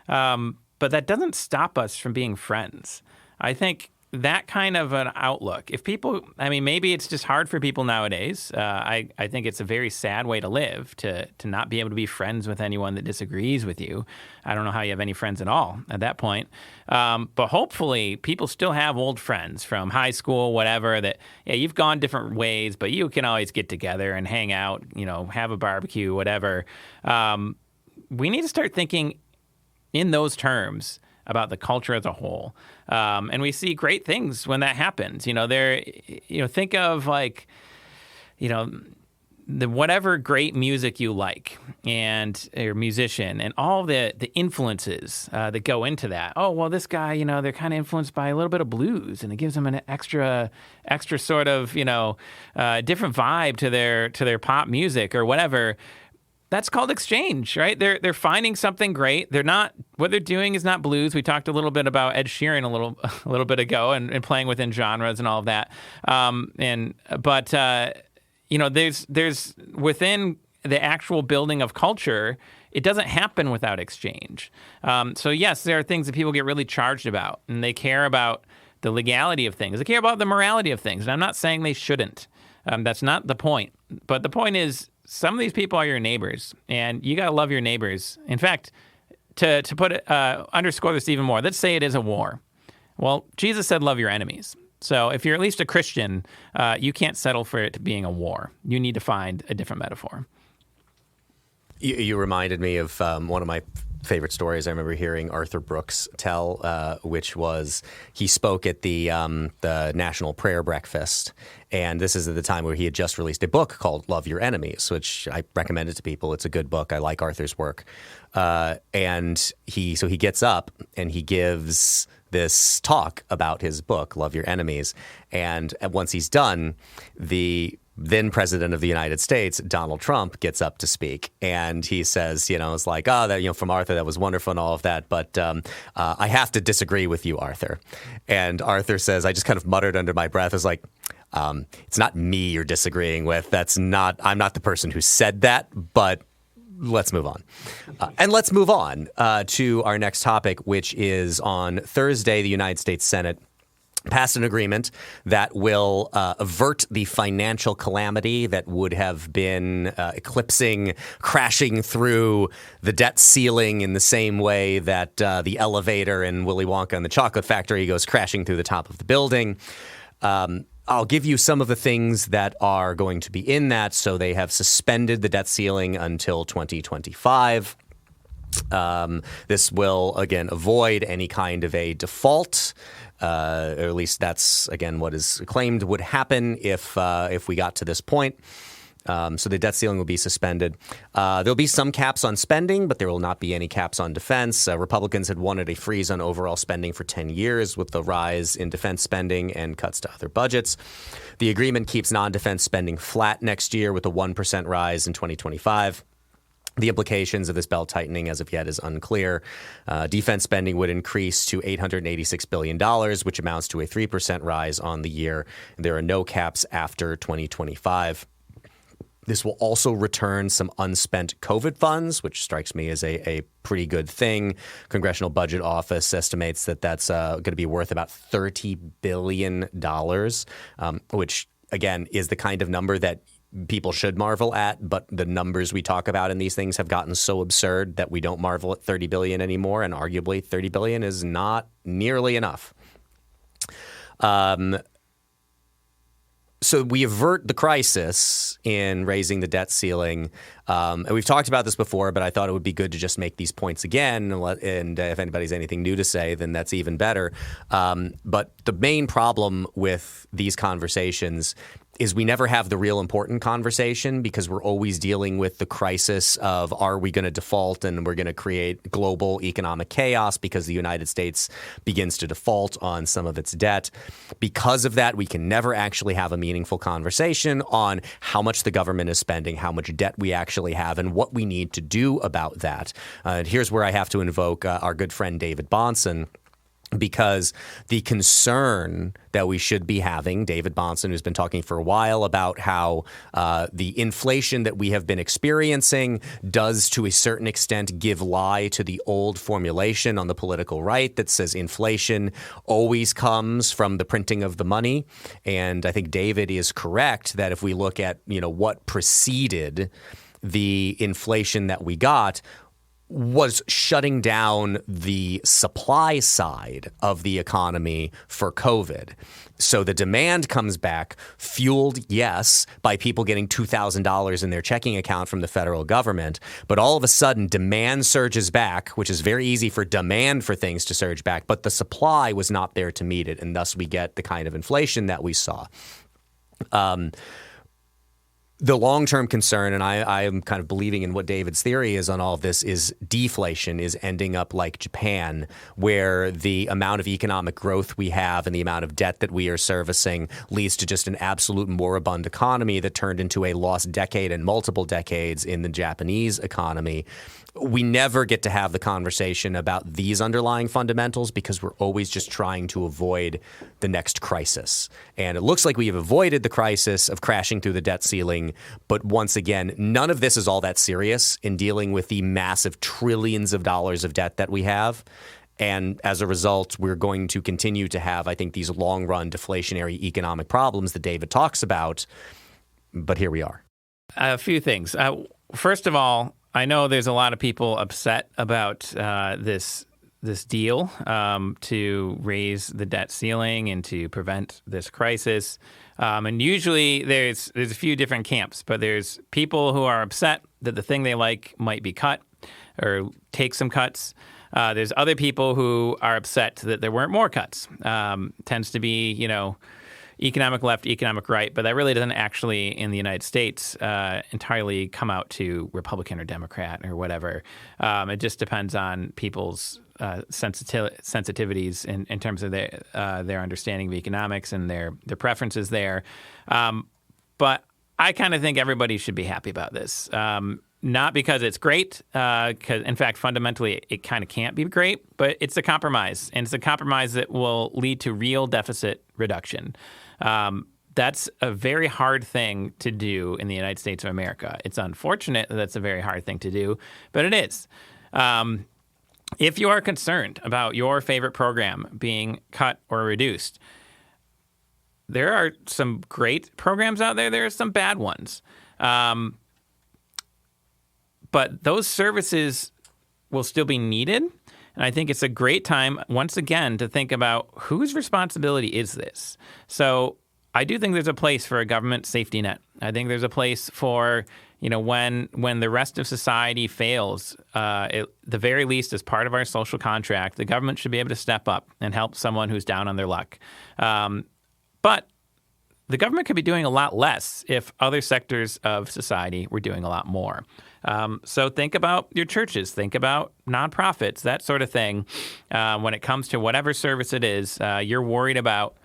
But that doesn't stop us from being friends. I think that kind of an outlook, if people, maybe it's just hard for people nowadays. I think it's a very sad way to live, to not be able to be friends with anyone that disagrees with you. I don't know how you have any friends at all at that point. But hopefully people still have old friends from high school, whatever, that, you've gone different ways, but you can always get together and hang out, have a barbecue, whatever. We need to start thinking in those terms about the culture as a whole. And we see great things when that happens. Think of the whatever great music you like and your musician and all the influences that go into that. Oh, well, this guy, they're kind of influenced by a little bit of blues and it gives them an extra sort of, different vibe to their pop music or whatever. That's called exchange, right? They're finding something great. What they're doing is not blues. We talked a little bit about Ed Sheeran a little bit ago and playing within genres and all of that. There's within the actual building of culture, it doesn't happen without exchange. So yes, there are things that people get really charged about, and they care about the legality of things. They care about the morality of things, and I'm not saying they shouldn't. That's not the point. But the point is, some of these people are your neighbors, and you got to love your neighbors. In fact, to underscore this even more, let's say it is a war. Well, Jesus said, love your enemies. So if you're at least a Christian, you can't settle for it being a war. You need to find a different metaphor. You reminded me of one of my favorite stories I remember hearing Arthur Brooks tell, which was he spoke at the National Prayer Breakfast. And this is at the time where he had just released a book called Love Your Enemies, which I recommend it to people. It's a good book. I like Arthur's work. And he gets up and he gives this talk about his book, Love Your Enemies. And once he's done, the then president of the United States, Donald Trump, gets up to speak. And he says, it's like, from Arthur, that was wonderful and all of that. But I have to disagree with you, Arthur. And Arthur says, I just kind of muttered under my breath, it's like, it's not me you're disagreeing with. I'm not the person who said that, but let's move on. And let's move on to our next topic, which is on Thursday, the United States Senate passed an agreement that will avert the financial calamity that would have been crashing through the debt ceiling in the same way that the elevator in Willy Wonka and the Chocolate Factory goes crashing through the top of the building. I'll give you some of the things that are going to be in that. So they have suspended the debt ceiling until 2025. This will, again, avoid any kind of a default. Or at least that's, again, what is claimed would happen if we got to this point. So the debt ceiling will be suspended. There'll be some caps on spending, but there will not be any caps on defense. Republicans had wanted a freeze on overall spending for 10 years with the rise in defense spending and cuts to other budgets. The agreement keeps non-defense spending flat next year with a 1% rise in 2025. The implications of this belt tightening as of yet is unclear. Defense spending would increase to $886 billion, which amounts to a 3% rise on the year. There are no caps after 2025. This will also return some unspent COVID funds, which strikes me as a pretty good thing. Congressional Budget Office estimates that that's going to be worth about $30 billion, which, again, is the kind of number that people should marvel at, but the numbers we talk about in these things have gotten so absurd that we don't marvel at 30 billion anymore, and arguably 30 billion is not nearly enough. So we avert the crisis in raising the debt ceiling. And we've talked about this before, but I thought it would be good to just make these points again. And if anybody's anything new to say, then that's even better. But the main problem with these conversations is we never have the real important conversation because we're always dealing with the crisis of, are we going to default and we're going to create global economic chaos because the United States begins to default on some of its debt. Because of that, we can never actually have a meaningful conversation on how much the government is spending, how much debt we actually have, and what we need to do about that. Here's where I have to invoke our good friend David Bahnsen, because the concern that we should be having, David Bahnsen, who's been talking for a while about how the inflation that we have been experiencing does to a certain extent give lie to the old formulation on the political right that says inflation always comes from the printing of the money. And I think David is correct that if we look at, what preceded the inflation that we got, was shutting down the supply side of the economy for COVID. So the demand comes back, fueled, yes, by people getting $2,000 in their checking account from the federal government. But all of a sudden, demand surges back, which is very easy for demand for things to surge back. But the supply was not there to meet it. And thus we get the kind of inflation that we saw. The long-term concern, and I am kind of believing in what David's theory is on all of this, is deflation is ending up like Japan, where the amount of economic growth we have and the amount of debt that we are servicing leads to just an absolute moribund economy that turned into a lost decade and multiple decades in the Japanese economy. We never get to have the conversation about these underlying fundamentals because we're always just trying to avoid the next crisis. And it looks like we have avoided the crisis of crashing through the debt ceiling thing. But once again, none of this is all that serious in dealing with the massive trillions of dollars of debt that we have. And as a result, we're going to continue to have, I think, these long-run deflationary economic problems that David talks about. But here we are. A few things. First of all, I know there's a lot of people upset about this deal to raise the debt ceiling and to prevent this crisis. And usually there's a few different camps, but there's people who are upset that the thing they like might be cut or take some cuts. There's other people who are upset that there weren't more cuts. Tends to be, economic left, economic right, but that really doesn't actually, in the United States, entirely come out to Republican or Democrat or whatever. It just depends on people's sensitivities in terms of their understanding of economics and their preferences there. But I kind of think everybody should be happy about this. Not because it's great, because in fact, fundamentally, it kind of can't be great, but it's a compromise, and it's a compromise that will lead to real deficit reduction. That's a very hard thing to do in the United States of America. It's unfortunate that that's a very hard thing to do, but it is. If you are concerned about your favorite program being cut or reduced, there are some great programs out there. There are some bad ones. But those services will still be needed. And I think it's a great time, once again, to think about whose responsibility is this? So I do think there's a place for a government safety net. I think there's a place for, when the rest of society fails, the very least as part of our social contract, the government should be able to step up and help someone who's down on their luck. But the government could be doing a lot less if other sectors of society were doing a lot more. So think about your churches, think about nonprofits, that sort of thing. When it comes to whatever service it is you're worried about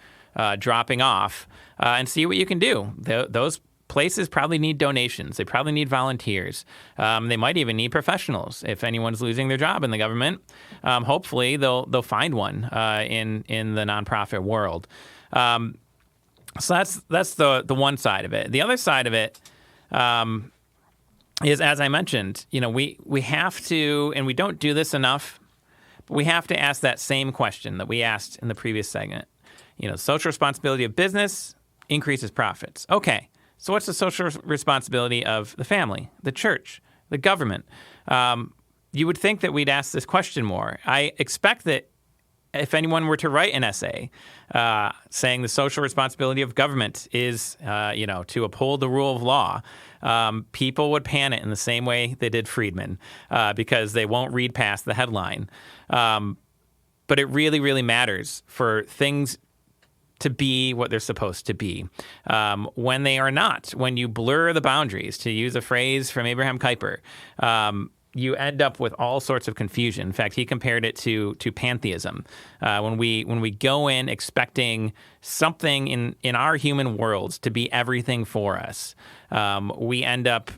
dropping off, and see what you can do. Those places probably need donations. They probably need volunteers. They might even need professionals. If anyone's losing their job in the government, hopefully they'll find one in the nonprofit world. So that's the one side of it. The other side of it is, as I mentioned, we have to, and we don't do this enough, but we have to ask that same question that we asked in the previous segment. Social responsibility of business increases profits. Okay, so what's the social responsibility of the family, the church, the government? You would think that we'd ask this question more. I expect that if anyone were to write an essay saying the social responsibility of government is, to uphold the rule of law, people would pan it in the same way they did Friedman because they won't read past the headline. But it really, really matters for things to be what they're supposed to be. When they are not, when you blur the boundaries, to use a phrase from Abraham Kuyper, you end up with all sorts of confusion. In fact, he compared it to pantheism. When we go in expecting something in our human worlds to be everything for us, we end up,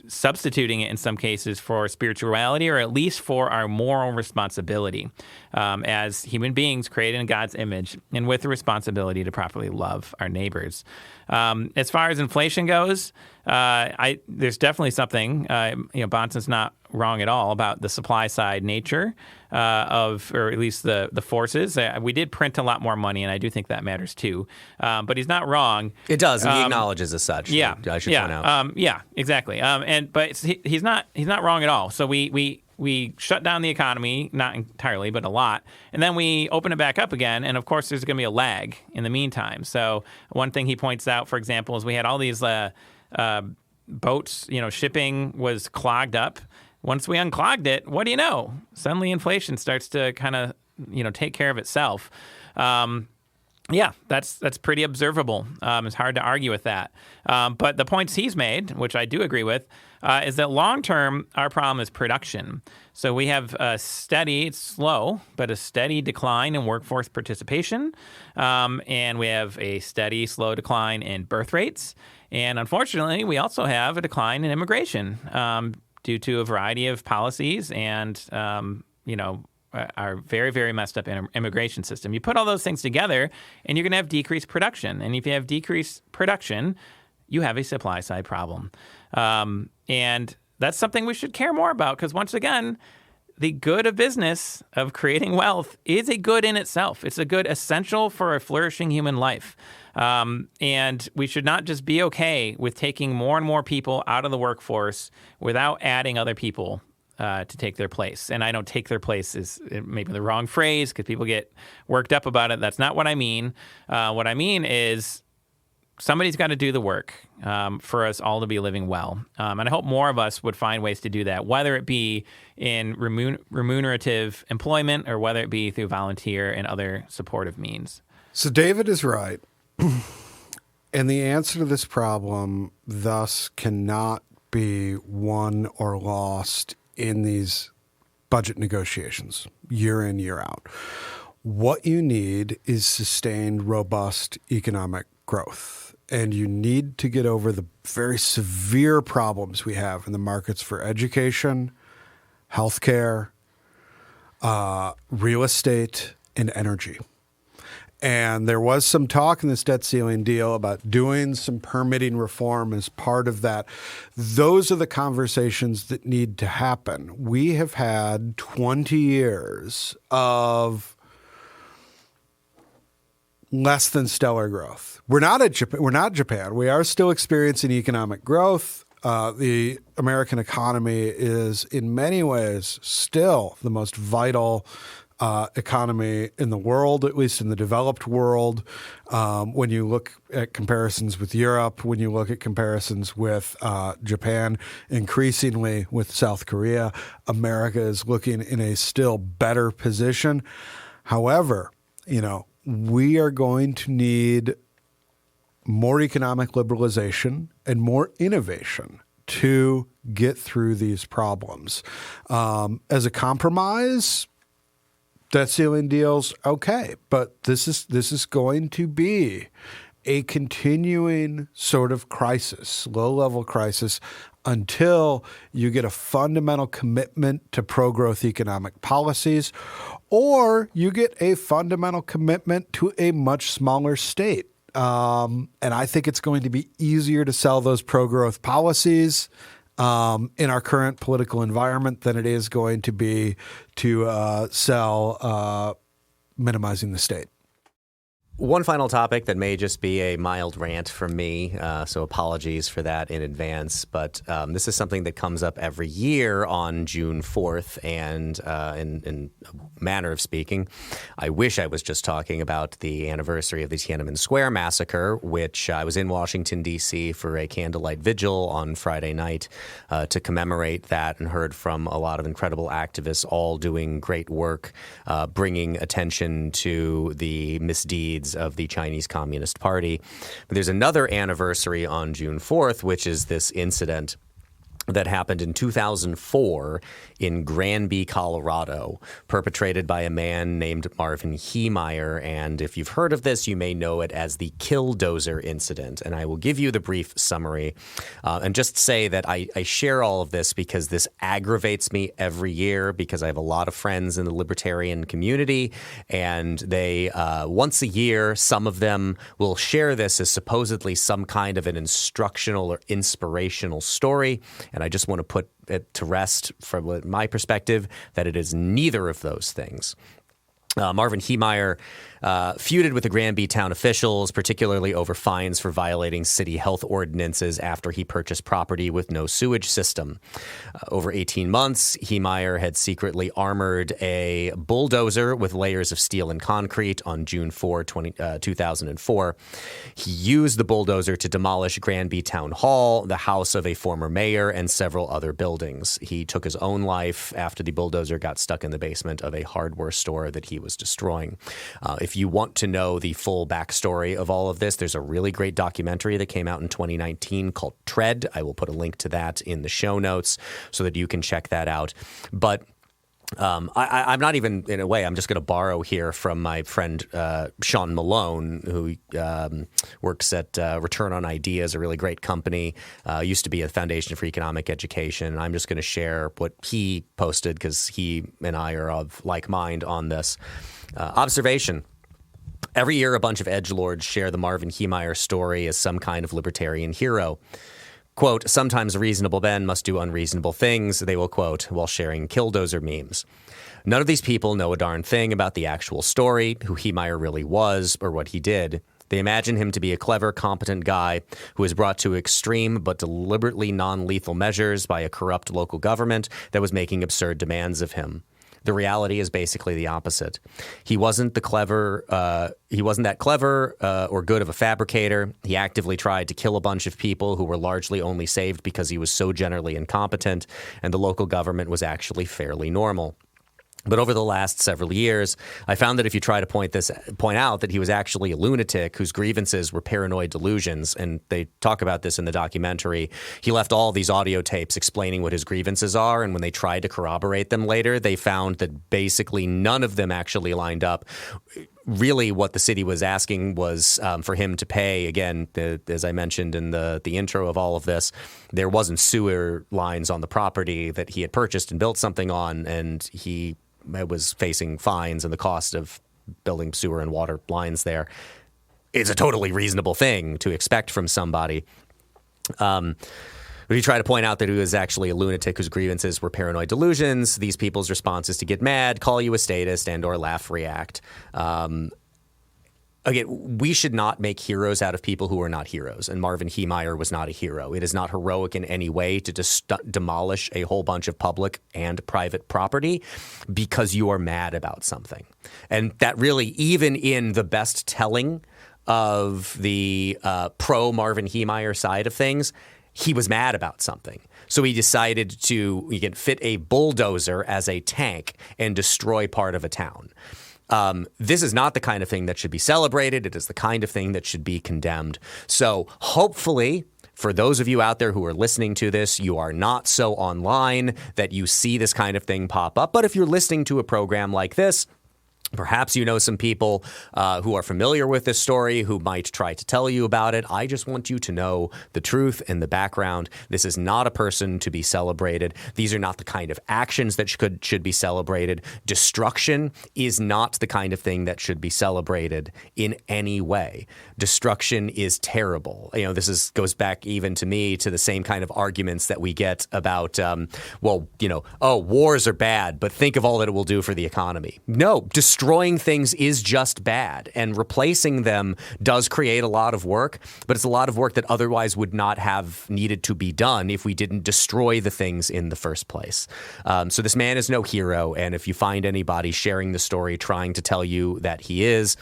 substituting it in some cases for spirituality, or at least for our moral responsibility as human beings created in God's image and with the responsibility to properly love our neighbors. As far as inflation goes, there's definitely something, Bonson's not wrong at all about the supply side nature or at least the forces. We did print a lot more money, and I do think that matters too. But he's not wrong. It does, and he acknowledges as such. Yeah, I should point out. Yeah, exactly. But he's not wrong at all. So we shut down the economy, not entirely, but a lot, and then we open it back up again. And of course, there's going to be a lag in the meantime. So one thing he points out, for example, is we had all these boats. Shipping was clogged up. Once we unclogged it, what do you know? Suddenly inflation starts to kind of, take care of itself. Yeah, that's pretty observable. It's hard to argue with that. But the points he's made, which I do agree with, is that long-term, our problem is production. So we have a steady, it's slow, but a steady decline in workforce participation. And we have a steady, slow decline in birth rates. And unfortunately, we also have a decline in immigration due to a variety of policies and, our very, very messed up immigration system. You put all those things together, and you're going to have decreased production. And if you have decreased production, you have a supply side problem. And that's something we should care more about because, once again, the good of business, of creating wealth, is a good in itself. It's a good essential for a flourishing human life. And we should not just be okay with taking more and more people out of the workforce without adding other people to take their place. And I know take their place is maybe the wrong phrase because people get worked up about it. That's not what I mean. What I mean is somebody's got to do the work for us all to be living well. And I hope more of us would find ways to do that, whether it be in remunerative employment or whether it be through volunteer and other supportive means. So David is right. And the answer to this problem thus cannot be won or lost in these budget negotiations year in, year out. What you need is sustained, robust economic growth. And you need to get over the very severe problems we have in the markets for education, healthcare, real estate, and energy. And there was some talk in this debt ceiling deal about doing some permitting reform as part of that. Those are the conversations that need to happen. We have had 20 years of less than stellar growth. We're not Japan. We are still experiencing economic growth. The American economy is in many ways still the most vital economy in the world, at least in the developed world. When you look at comparisons with Europe, when you look at comparisons with Japan, increasingly with South Korea, America is looking in a still better position. However, we are going to need more economic liberalization and more innovation to get through these problems. As a compromise, debt ceiling deals, okay, but this is going to be a continuing sort of crisis, low-level crisis, until you get a fundamental commitment to pro-growth economic policies, or you get a fundamental commitment to a much smaller state. And I think it's going to be easier to sell those pro-growth policies in our current political environment than it is going to be to sell minimizing the state. One final topic that may just be a mild rant from me, so apologies for that in advance. But this is something that comes up every year on June 4th. And in a manner of speaking, I wish I was just talking about the anniversary of the Tiananmen Square massacre, which I was in Washington, D.C. for a candlelight vigil on Friday night to commemorate that, and heard from a lot of incredible activists all doing great work, bringing attention to the misdeeds of the Chinese Communist Party. But there's another anniversary on June 4th, which is this incident that happened in 2004 in Granby, Colorado, perpetrated by a man named Marvin Heemeyer. And if you've heard of this, you may know it as the Killdozer incident. And I will give you the brief summary and just say that I share all of this because this aggravates me every year, because I have a lot of friends in the libertarian community, and they once a year, some of them will share this as supposedly some kind of an instructional or inspirational story. And I just want to put it to rest from my perspective that it is neither of those things. Marvin Heemeyer feuded with the Granby town officials, particularly over fines for violating city health ordinances after he purchased property with no sewage system. Over 18 months, Heemeyer had secretly armored a bulldozer with layers of steel and concrete on June 4, 2004. He used the bulldozer to demolish Granby Town Hall, the house of a former mayor, and several other buildings. He took his own life after the bulldozer got stuck in the basement of a hardware store that he was destroying. If you want to know the full backstory of all of this, there's a really great documentary that came out in 2019 called Tread. I will put a link to that in the show notes so that you can check that out. But I'm not even, in a way, I'm just going to borrow here from my friend Sean Malone, who works at Return on Ideas, a really great company, used to be a Foundation for Economic Education. I'm just going to share what he posted because he and I are of like mind on this. Observation. Every year, a bunch of edgelords share the Marvin Heemeyer story as some kind of libertarian hero. Quote, sometimes reasonable men must do unreasonable things, they will quote, while sharing Killdozer memes. None of these people know a darn thing about the actual story, who Heemeyer really was, or what he did. They imagine him to be a clever, competent guy who was brought to extreme but deliberately non-lethal measures by a corrupt local government that was making absurd demands of him. The reality is basically the opposite. He wasn't that clever or good of a fabricator. He actively tried to kill a bunch of people who were largely only saved because he was so generally incompetent, and the local government was actually fairly normal. But over the last several years, I found that if you try to point out that he was actually a lunatic whose grievances were paranoid delusions, and they talk about this in the documentary, he left all these audio tapes explaining what his grievances are, and when they tried to corroborate them later, they found that basically none of them actually lined up. Really, what the city was asking was for him to pay. Again, as I mentioned in the intro of all of this, there wasn't sewer lines on the property that he had purchased and built something on, and he was facing fines and the cost of building sewer and water lines there. It's a totally reasonable thing to expect from somebody. But if you try to point out that he was actually a lunatic whose grievances were paranoid delusions, these people's response is to get mad, call you a statist, and or laugh react. Again, we should not make heroes out of people who are not heroes, and Marvin Heemeyer was not a hero. It is not heroic in any way to demolish a whole bunch of public and private property because you are mad about something. And that really, even in the best telling of the pro-Marvin Heemeyer side of things, he was mad about something. So he decided to fit a bulldozer as a tank and destroy part of a town. This is not the kind of thing that should be celebrated. It is the kind of thing that should be condemned. So hopefully, for those of you out there who are listening to this, you are not so online that you see this kind of thing pop up. But if you're listening to a program like this, perhaps you know some people who are familiar with this story who might try to tell you about it. I just want you to know the truth and the background. This is not a person to be celebrated. These are not the kind of actions that should be celebrated. Destruction is not the kind of thing that should be celebrated in any way. Destruction is terrible. This goes back even to me to the same kind of arguments that we get about, wars are bad, but think of all that it will do for the economy. No, destroying things is just bad, and replacing them does create a lot of work, but it's a lot of work that otherwise would not have needed to be done if we didn't destroy the things in the first place. So this man is no hero, and if you find anybody sharing the story trying to tell you that he is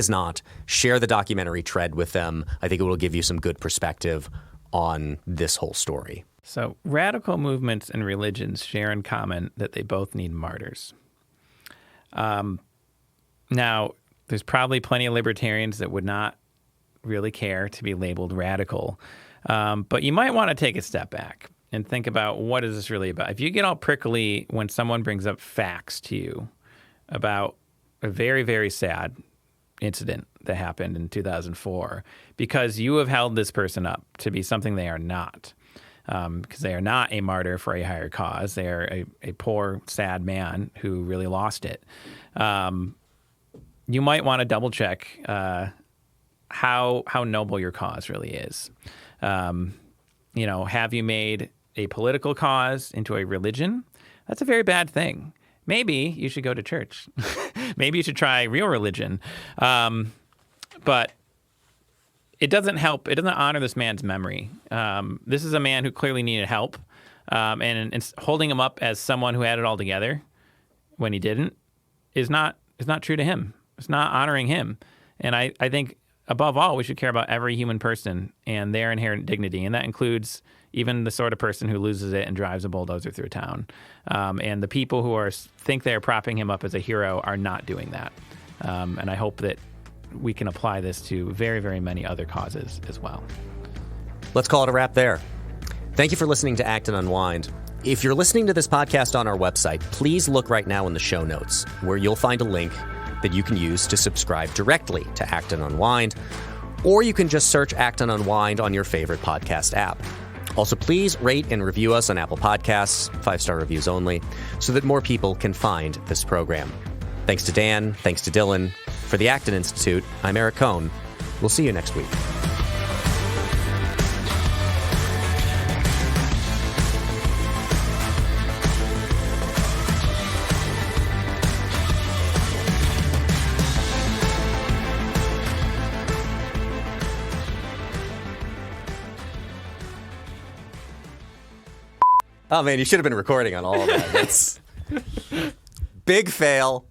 not, share the documentary Tread with them. I think it will give you some good perspective on this whole story. So radical movements and religions share in common that they both need martyrs. Now, there's probably plenty of libertarians that would not really care to be labeled radical, but you might want to take a step back and think about what is this really about. If you get all prickly when someone brings up facts to you about a very, very sad incident that happened in 2004, because you have held this person up to be something they are not. Because they are not a martyr for a higher cause. They are a poor, sad man who really lost it. You might want to double check how noble your cause really is. Have you made a political cause into a religion? That's a very bad thing. Maybe you should go to church. Maybe you should try real religion. But it doesn't help. It doesn't honor this man's memory. This is a man who clearly needed help, and holding him up as someone who had it all together when he didn't is not true to him. It's not honoring him. And I think above all, we should care about every human person and their inherent dignity, and that includes even the sort of person who loses it and drives a bulldozer through town. And the people who think they're propping him up as a hero are not doing that. And I hope that we can apply this to very, very many other causes as well. Let's call it a wrap there. Thank you for listening to Act and Unwind. If you're listening to this podcast on our website, please look right now in the show notes where you'll find a link that you can use to subscribe directly to Act and Unwind, or you can just search Act and Unwind on your favorite podcast app. Also, please rate and review us on Apple Podcasts, 5-star reviews only, so that more people can find this program. Thanks to Dan, thanks to Dylan. For the Acton Institute, I'm Eric Cohn. We'll see you next week. Oh, man, you should have been recording on all of that. That's big fail.